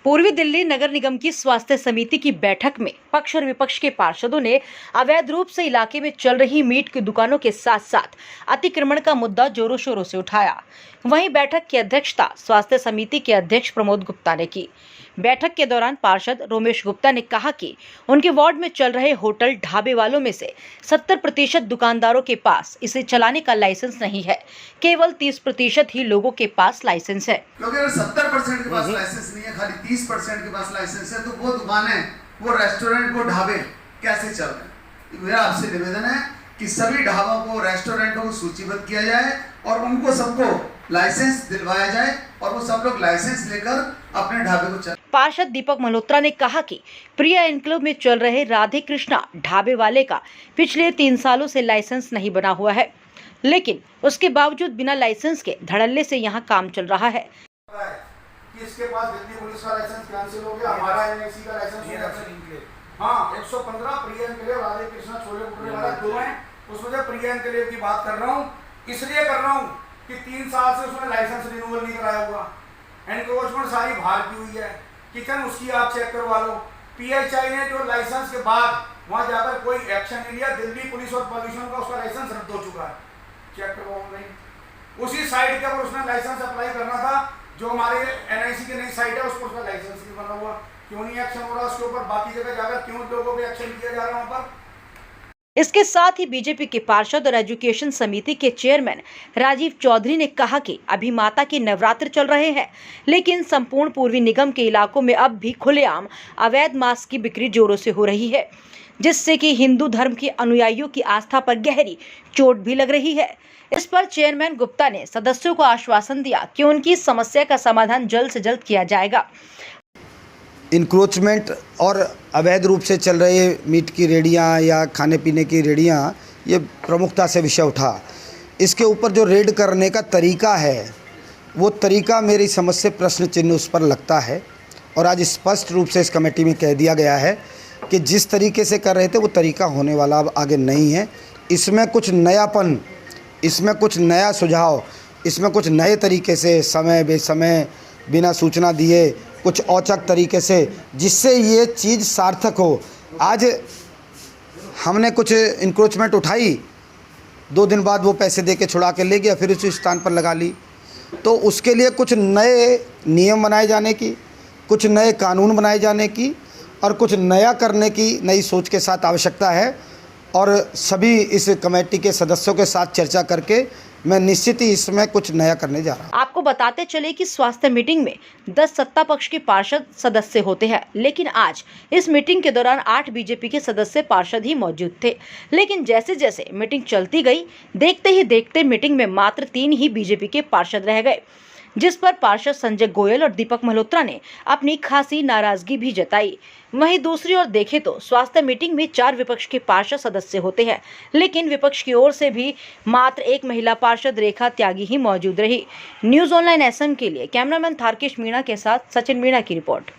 पूर्वी दिल्ली नगर निगम की स्वास्थ्य समिति की बैठक में पक्ष और विपक्ष के पार्षदों ने अवैध रूप से इलाके में चल रही मीट की दुकानों के साथ साथ अतिक्रमण का मुद्दा जोरों शोरों से उठाया। वहीं बैठक की अध्यक्षता स्वास्थ्य समिति के अध्यक्ष प्रमोद गुप्ता ने की। बैठक के दौरान पार्षद रोमेश गुप्ता ने कहा कि उनके वार्ड में चल रहे होटल ढाबे वालों में से 70% दुकानदारों के पास इसे चलाने का लाइसेंस नहीं है, केवल 30% ही लोगों के पास लाइसेंस है। क्योंकि अगर 70% के पास लाइसेंस नहीं है, खाली 30% के पास लाइसेंस है, तो वो दुकानें, वो रेस्टोरेंट, वो ढाबे कैसे चल रहे हैं? मेरा आपसे निवेदन है कि सभी ढाबों को, रेस्टोरेंटों को सूचीबद्ध किया जाए और उनको सबको लाइसेंस दिलवाया जाए और वो सब लोग लाइसेंस लेकर अपने ढाबे को चलाएं। पार्षद दीपक मल्होत्रा ने कहा कि प्रिया एनक्लेव में चल रहे राधे कृष्णा ढाबे वाले का पिछले 3 सालों से लाइसेंस नहीं बना हुआ है, लेकिन उसके बावजूद बिना लाइसेंस के धड़ल्ले से यहाँ काम चल रहा है। इसके पास दिल्ली पुलिस का लाइसेंस कैंसिल हो गया, हमारा एनआईसी का लाइसेंस हो गया। हाँ, 115 प्रिया एनक्लेव राधे कृष्णा छोले भटूरे वाला दो है, उसमें से प्रिया एनक्लेव की बात कर रहा हूँ। इसलिए कर रहा हूँ कि 3 साल से उसने लाइसेंस रिन्यूअल नहीं कराया हुआ, एनक्रोचमेंट सारी बाहर की हुई है। किचन उसकी आप चेक करवा लो। पीएचआई ने जो लाइसेंस के बाद वहां जाकर कोई एक्शन नहीं लिया, दिल्ली पुलिस और पॉल्यूशन का उसका लाइसेंस रद्द हो चुका है। चेक करवाओ ऑनलाइन। उसी साइट के ऊपर उसने लाइसेंस अप्लाई करना था, जो हमारे एनआईसी की नई साइट है, उस पर उसका लाइसेंस नहीं बना हुआ। क्यों नहीं एक्शन हो रहा उसके ऊपर? बाकी जगह जाकर क्यों लोगों पे एक्शन किया जा रहा है वहां पर? इसके साथ ही बीजेपी के पार्षद और एजुकेशन समिति के चेयरमैन राजीव चौधरी ने कहा कि अभी माता के नवरात्र चल रहे हैं, लेकिन संपूर्ण पूर्वी निगम के इलाकों में अब भी खुलेआम अवैध मांस की बिक्री जोरों से हो रही है, जिससे कि हिंदू धर्म के अनुयायियों की आस्था पर गहरी चोट भी लग रही है। इस पर चेयरमैन गुप्ता ने सदस्यों को आश्वासन दिया कि उनकी समस्या का समाधान जल्द से जल्द किया जाएगा। इंक्रोचमेंट और अवैध रूप से चल रहे मीट की रेडियाँ या खाने पीने की रेडियाँ, ये प्रमुखता से विषय उठा। इसके ऊपर जो रेड करने का तरीका है, वो तरीका मेरी समझ से प्रश्न चिन्ह उस पर लगता है। और आज स्पष्ट रूप से इस कमेटी में कह दिया गया है कि जिस तरीके से कर रहे थे वो तरीका होने वाला अब आगे नहीं है। इसमें कुछ नयापन, इसमें कुछ नया सुझाव, इसमें कुछ नए तरीके से समय बेसमय बिना सूचना दिए कुछ औचक तरीके से, जिससे ये चीज़ सार्थक हो। आज हमने कुछ इंक्रोचमेंट उठाई, 2 दिन बाद वो पैसे दे के छुड़ा के ले गया, फिर उसी स्थान पर लगा ली। तो उसके लिए कुछ नए नियम बनाए जाने की, कुछ नए कानून बनाए जाने की और कुछ नया करने की नई सोच के साथ आवश्यकता है। और सभी इस कमेटी के सदस्यों के साथ चर्चा करके मैं निश्चित ही इसमें कुछ नया करने जा रहा हूँ। आपको बताते चले कि स्वास्थ्य मीटिंग में 10 सत्ता पक्ष के पार्षद सदस्य होते हैं, लेकिन आज इस मीटिंग के दौरान 8 बीजेपी के सदस्य पार्षद ही मौजूद थे। लेकिन जैसे जैसे मीटिंग चलती गई, देखते ही देखते मीटिंग में मात्र 3 ही बीजेपी के पार्षद रह गए, जिस पर पार्षद संजय गोयल और दीपक मल्होत्रा ने अपनी खासी नाराजगी भी जताई। वहीं दूसरी ओर देखें तो स्वास्थ्य मीटिंग में 4 विपक्ष के पार्षद सदस्य होते हैं, लेकिन विपक्ष की ओर से भी मात्र 1 महिला पार्षद रेखा त्यागी ही मौजूद रही। न्यूज़ ऑनलाइन असम के लिए कैमरामैन थारकेश मीणा के साथ सचिन मीणा की रिपोर्ट।